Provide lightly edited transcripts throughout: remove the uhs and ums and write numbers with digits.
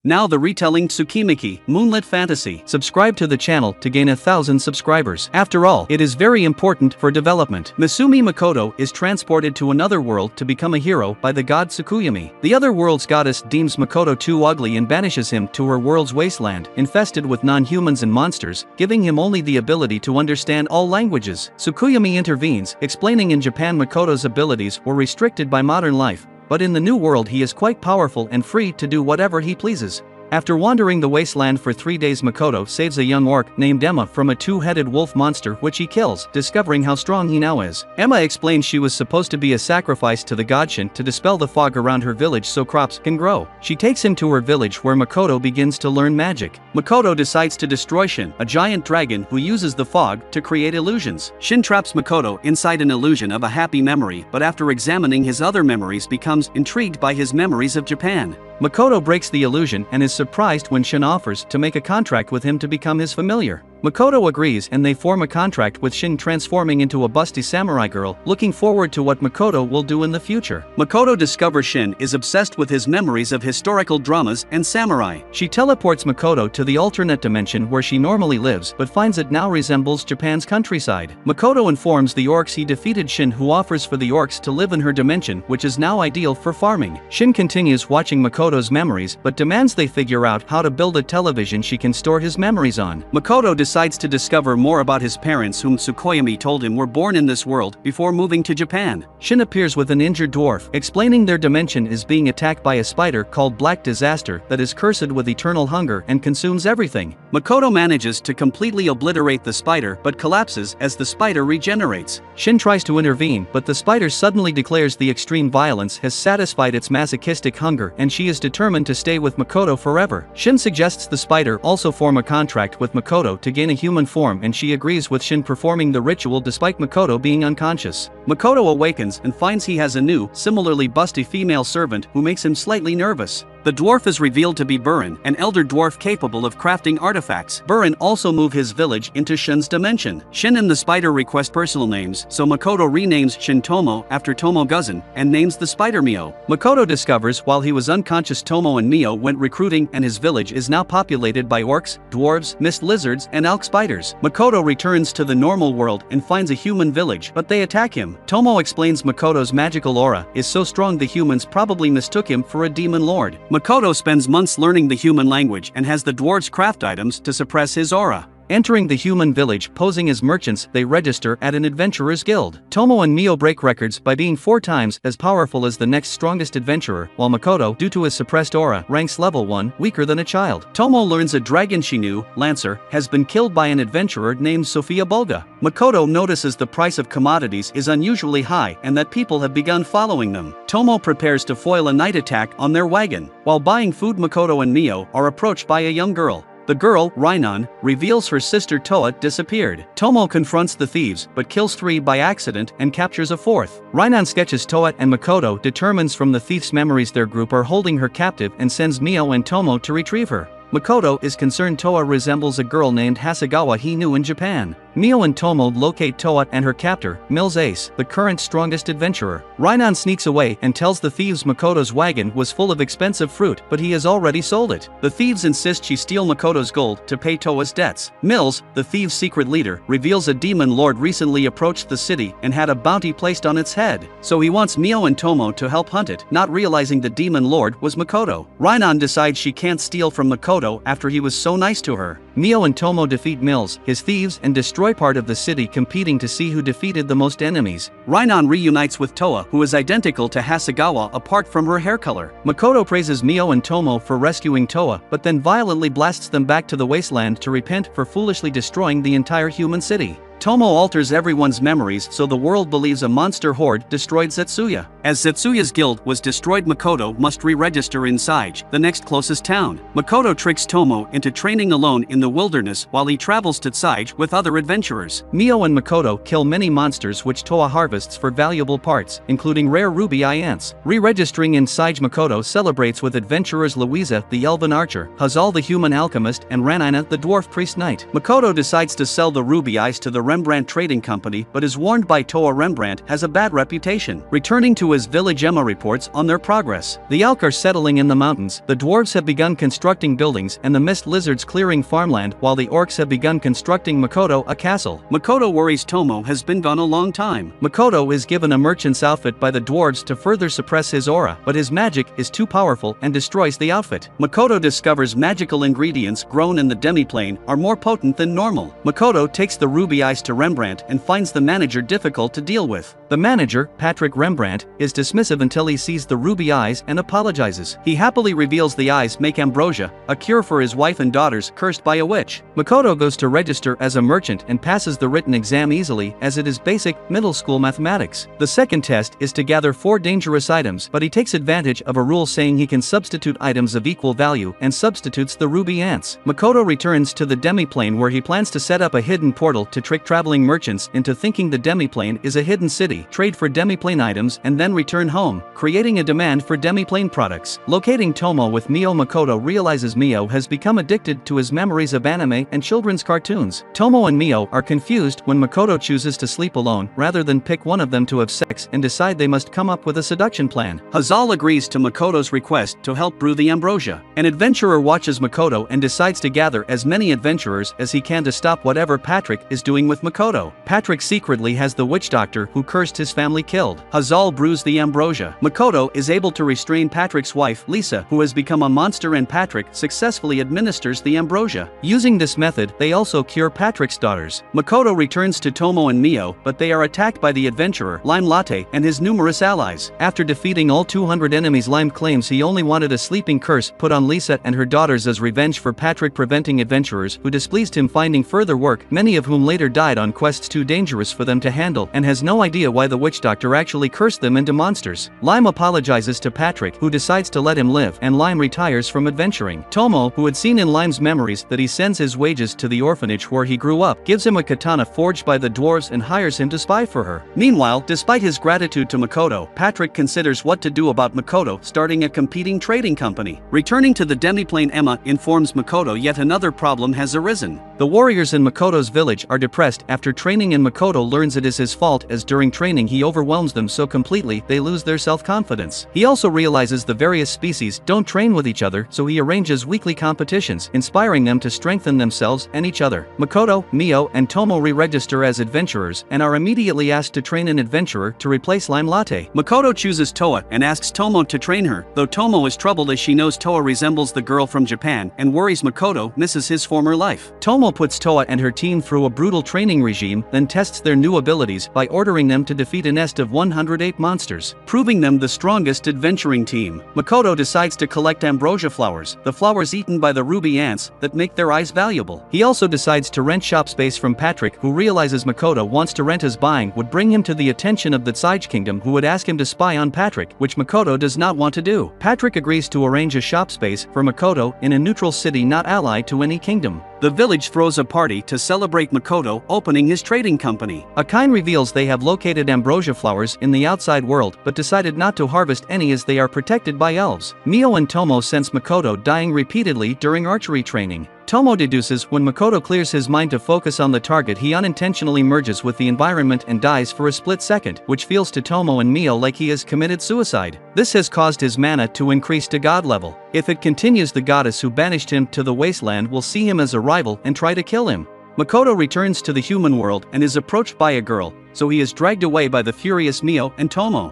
Now the retelling Tsukimichi, Moonlit Fantasy. Subscribe to the channel to gain 1,000 subscribers. After all, it is very important for development. Misumi Makoto is transported to another world to become a hero by the god Tsukuyomi. The other world's goddess deems Makoto too ugly and banishes him to her world's wasteland, infested with non-humans and monsters, giving him only the ability to understand all languages. Tsukuyomi intervenes, explaining in Japan Makoto's abilities were restricted by modern life, but in the new world he is quite powerful and free to do whatever he pleases. After wandering the wasteland for 3 days, Makoto saves a young orc named Emma from a two-headed wolf monster which he kills, discovering how strong he now is. Emma explains she was supposed to be a sacrifice to the god Shin to dispel the fog around her village so crops can grow. She takes him to her village where Makoto begins to learn magic. Makoto decides to destroy Shin, a giant dragon who uses the fog to create illusions. Shin traps Makoto inside an illusion of a happy memory, but after examining his other memories becomes intrigued by his memories of Japan. Makoto breaks the illusion and is surprised when Shin offers to make a contract with him to become his familiar. Makoto agrees and they form a contract with Shin, transforming into a busty samurai girl, looking forward to what Makoto will do in the future. Makoto discovers Shin is obsessed with his memories of historical dramas and samurai. She teleports Makoto to the alternate dimension where she normally lives but finds it now resembles Japan's countryside. Makoto informs the orcs he defeated Shin, who offers for the orcs to live in her dimension, which is now ideal for farming. Shin continues watching Makoto's memories but demands they figure out how to build a television she can store his memories on. Makoto decides to discover more about his parents, whom Tsukuyomi told him were born in this world before moving to Japan. Shin appears with an injured dwarf, explaining their dimension is being attacked by a spider called Black Disaster that is cursed with eternal hunger and consumes everything. Makoto manages to completely obliterate the spider but collapses as the spider regenerates. Shin tries to intervene but the spider suddenly declares the extreme violence has satisfied its masochistic hunger and she is determined to stay with Makoto forever. Shin suggests the spider also form a contract with Makoto to gain a human form, and she agrees with Shin performing the ritual despite Makoto being unconscious. Makoto awakens and finds he has a new, similarly busty female servant who makes him slightly nervous. The dwarf is revealed to be Burin, an elder dwarf capable of crafting artifacts. Burin also moved his village into Shin's dimension. Shin and the spider request personal names, so Makoto renames Shin Tomo after Tomo Guzan and names the spider Mio. Makoto discovers while he was unconscious Tomo and Mio went recruiting and his village is now populated by orcs, dwarves, mist lizards, and elk spiders. Makoto returns to the normal world and finds a human village, but they attack him. Tomo explains Makoto's magical aura is so strong the humans probably mistook him for a demon lord. Makoto spends months learning the human language and has the dwarves craft items to suppress his aura. Entering the human village posing as merchants, they register at an adventurer's guild. Tomo and Mio break records by being 4 times as powerful as the next strongest adventurer, while Makoto, due to his suppressed aura, ranks level 1, weaker than a child. Tomo learns a dragon she knew, Lancer, has been killed by an adventurer named Sophia Bulga. Makoto notices the price of commodities is unusually high and that people have begun following them. Tomo prepares to foil a night attack on their wagon. While buying food, Makoto and Mio are approached by a young girl. The girl, Rainan, reveals her sister Toa disappeared. Tomo confronts the thieves but kills 3 by accident and captures a 4th. Rainan sketches Toa and Makoto determines from the thief's memories their group are holding her captive and sends Mio and Tomo to retrieve her. Makoto is concerned Toa resembles a girl named Hasegawa he knew in Japan. Mio and Tomo locate Toa and her captor, Mills Ace, the current strongest adventurer. Rainan sneaks away and tells the thieves Makoto's wagon was full of expensive fruit, but he has already sold it. The thieves insist she steal Makoto's gold to pay Toa's debts. Mills, the thieves' secret leader, reveals a demon lord recently approached the city and had a bounty placed on its head, so he wants Mio and Tomo to help hunt it, not realizing the demon lord was Makoto. Rainan decides she can't steal from Makoto after he was so nice to her. Mio and Tomo defeat Mills, his thieves, and destroy part of the city, competing to see who defeated the most enemies. Rainan reunites with Toa, who is identical to Hasegawa apart from her hair color. Makoto praises Mio and Tomo for rescuing Toa, but then violently blasts them back to the wasteland to repent for foolishly destroying the entire human city. Tomo alters everyone's memories so the world believes a monster horde destroyed Zetsuya. As Zetsuya's guild was destroyed, Makoto must re-register in Saige, the next closest town. Makoto tricks Tomo into training alone in the wilderness while he travels to Saige with other adventurers. Mio and Makoto kill many monsters which Toa harvests for valuable parts, including rare ruby eye ants. Re-registering in Saige, Makoto celebrates with adventurers Louisa, the elven archer, Hazal the human alchemist, and Ranina, the dwarf priest knight. Makoto decides to sell the ruby eyes to the Rembrandt Trading Company but is warned by Toa Rembrandt has a bad reputation. Returning to his village, Emma reports on their progress. The elk are settling in the mountains, the dwarves have begun constructing buildings and the mist lizards clearing farmland, while the orcs have begun constructing Makoto a castle. Makoto worries Tomo has been gone a long time. Makoto is given a merchant's outfit by the dwarves to further suppress his aura, but his magic is too powerful and destroys the outfit. Makoto discovers magical ingredients grown in the demiplane are more potent than normal. Makoto takes the ruby eyes to Rembrandt and finds the manager difficult to deal with. The manager, Patrick Rembrandt, is dismissive until he sees the ruby eyes and apologizes. He happily reveals the eyes make ambrosia, a cure for his wife and daughters cursed by a witch. Makoto goes to register as a merchant and passes the written exam easily, as it is basic middle school mathematics. The second test is to gather 4 dangerous items, but he takes advantage of a rule saying he can substitute items of equal value and substitutes the ruby ants. Makoto returns to the demiplane where he plans to set up a hidden portal to trick traveling merchants into thinking the demiplane is a hidden city, trade for demiplane items and then return home, creating a demand for demiplane products. Locating Tomo with Mio, Makoto realizes Mio has become addicted to his memories of anime and children's cartoons. Tomo and Mio are confused when Makoto chooses to sleep alone rather than pick one of them to have sex and decide they must come up with a seduction plan. Hazal agrees to Makoto's request to help brew the ambrosia. An adventurer watches Makoto and decides to gather as many adventurers as he can to stop whatever Patrick is doing with Makoto. Patrick secretly has the witch doctor who cursed his family killed. Hazal brews the ambrosia. Makoto is able to restrain Patrick's wife, Lisa, who has become a monster, and Patrick successfully administers the ambrosia. Using this method, they also cure Patrick's daughters. Makoto returns to Tomo and Mio, but they are attacked by the adventurer, Lime Latte, and his numerous allies. After defeating all 200 enemies, Lime claims he only wanted a sleeping curse put on Lisa and her daughters as revenge for Patrick preventing adventurers who displeased him finding further work, many of whom later died on quests too dangerous for them to handle, and has no idea why the witch doctor actually cursed them into monsters. Lime apologizes to Patrick, who decides to let him live, and Lime retires from adventuring. Tomo, who had seen in Lime's memories that he sends his wages to the orphanage where he grew up, gives him a katana forged by the dwarves and hires him to spy for her. Meanwhile, despite his gratitude to Makoto, Patrick considers what to do about Makoto starting a competing trading company. Returning to the demiplane, Emma informs Makoto yet another problem has arisen. The warriors in Makoto's village are depressed after training, and Makoto learns it is his fault as during training he overwhelms them so completely they lose their self-confidence. He also realizes the various species don't train with each other, so he arranges weekly competitions, inspiring them to strengthen themselves and each other. Makoto, Mio, and Tomo re-register as adventurers and are immediately asked to train an adventurer to replace Lime Latte. Makoto chooses Toa and asks Tomo to train her, though Tomo is troubled as she knows Toa resembles the girl from Japan and worries Makoto misses his former life. Tomo puts Toa and her team through a brutal training regime, then tests their new abilities by ordering them to defeat a nest of 108 monsters, proving them the strongest adventuring team. Makoto decides to collect ambrosia flowers, the flowers eaten by the ruby ants that make their eyes valuable. He also decides to rent shop space from Patrick, who realizes Makoto wants to rent, as buying would bring him to the attention of the Tsige Kingdom, who would ask him to spy on Patrick, which Makoto does not want to do. Patrick agrees to arrange a shop space for Makoto in a neutral city not allied to any kingdom. The village throws a party to celebrate Makoto opening his trading company. Akine reveals they have located ambrosia flowers in the outside world but decided not to harvest any as they are protected by elves. Mio and Tomo sense Makoto dying repeatedly during archery training. Tomo deduces when Makoto clears his mind to focus on the target, he unintentionally merges with the environment and dies for a split second, which feels to Tomo and Mio like he has committed suicide. This has caused his mana to increase to god level. If it continues, the goddess who banished him to the wasteland will see him as a rival and try to kill him. Makoto returns to the human world and is approached by a girl, so he is dragged away by the furious Mio and Tomo.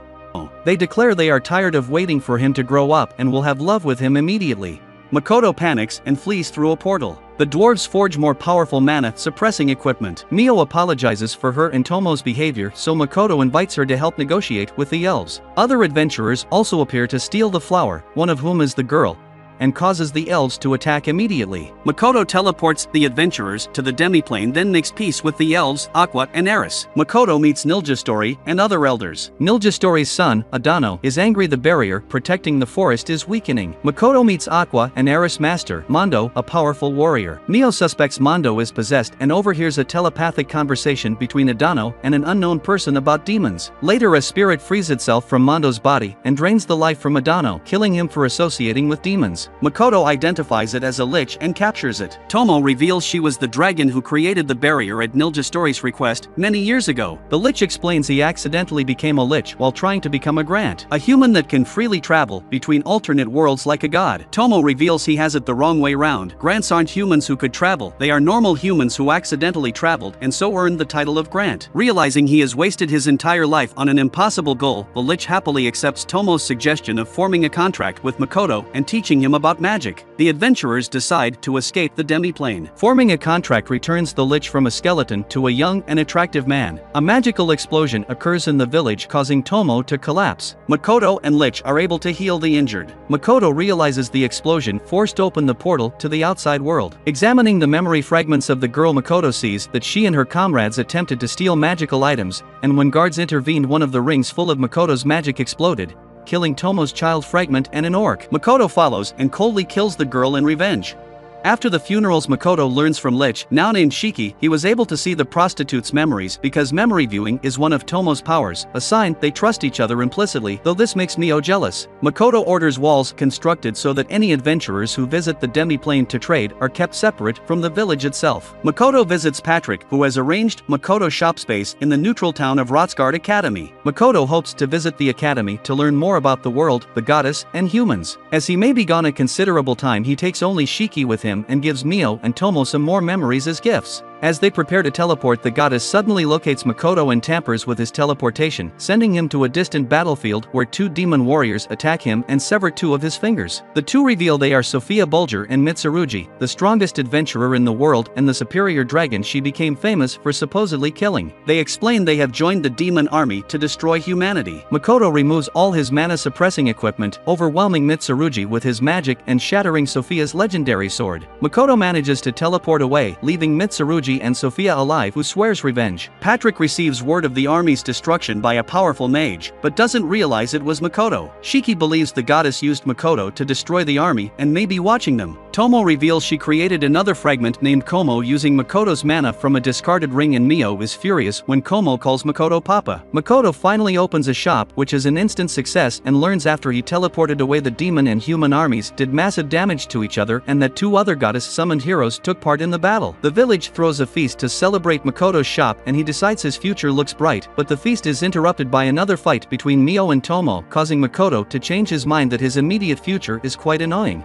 They declare they are tired of waiting for him to grow up and will have love with him immediately. Makoto panics and flees through a portal. The dwarves forge more powerful mana-suppressing equipment. Mio apologizes for her and Tomo's behavior, so Makoto invites her to help negotiate with the elves. Other adventurers also appear to steal the flower, one of whom is the girl, and causes the elves to attack immediately. Makoto teleports the adventurers to the demiplane, then makes peace with the elves, Aqua and Eris. Makoto meets Niljastory and other elders. Niljastory's son, Adano, is angry the barrier protecting the forest is weakening. Makoto meets Aqua and Eris' master, Mondo, a powerful warrior. Mio suspects Mondo is possessed and overhears a telepathic conversation between Adano and an unknown person about demons. Later, a spirit frees itself from Mondo's body and drains the life from Adano, killing him for associating with demons. happens. Makoto identifies it as a lich and captures it. Tomo reveals she was the dragon who created the barrier at Niljastory's request many years ago. The lich explains he accidentally became a lich while trying to become a grant, a human that can freely travel between alternate worlds like a god. Tomo reveals he has it the wrong way round. Grants aren't humans who could travel, they are normal humans who accidentally traveled and so earned the title of grant. Realizing he has wasted his entire life on an impossible goal, the lich happily accepts Tomo's suggestion of forming a contract with Makoto and teaching him about magic. The adventurers decide to escape the demiplane. Forming a contract returns the lich from a skeleton to a young and attractive man. A magical explosion occurs in the village, causing Tomo to collapse. Makoto and lich are able to heal the injured. Makoto realizes the explosion forced open the portal to the outside world. Examining the memory fragments of the girl, Makoto sees that she and her comrades attempted to steal magical items, and when guards intervened, one of the rings full of Makoto's magic exploded, killing Tomo's child fragment and an orc. Makoto follows and coldly kills the girl in revenge. After the funerals, Makoto learns from Lich, now named Shiki, he was able to see the prostitute's memories because memory viewing is one of Tomo's powers, a sign they trust each other implicitly, though this makes Mio jealous. Makoto orders walls constructed so that any adventurers who visit the demiplane to trade are kept separate from the village itself. Makoto visits Patrick, who has arranged Makoto shop space in the neutral town of Rotsgard Academy. Makoto hopes to visit the academy to learn more about the world, the goddess, and humans. As he may be gone a considerable time, he takes only Shiki with him and gives Mio and Tomo some more memories as gifts. As they prepare to teleport, the goddess suddenly locates Makoto and tampers with his teleportation, sending him to a distant battlefield where two demon warriors attack him and sever two of his fingers. The two reveal they are Sophia Bulger and Mitsurugi, the strongest adventurer in the world and the superior dragon she became famous for supposedly killing. They explain they have joined the demon army to destroy humanity. Makoto removes all his mana-suppressing equipment, overwhelming Mitsurugi with his magic and shattering Sophia's legendary sword. Makoto manages to teleport away, leaving Mitsurugi and Sophia alive, who swears revenge. Patrick receives word of the army's destruction by a powerful mage, but doesn't realize it was Makoto. Shiki believes the goddess used Makoto to destroy the army and may be watching them. Tomo reveals she created another fragment named Komo using Makoto's mana from a discarded ring, and Mio is furious when Komo calls Makoto Papa. Makoto finally opens a shop, which is an instant success, and learns after he teleported away the demon and human armies did massive damage to each other and that two other goddess-summoned heroes took part in the battle. The village throws a feast to celebrate Makoto's shop and he decides his future looks bright, but the feast is interrupted by another fight between Mio and Tomo, causing Makoto to change his mind that his immediate future is quite annoying.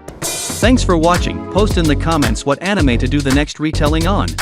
Thanks for watching. Post in the comments what anime to do the next retelling on.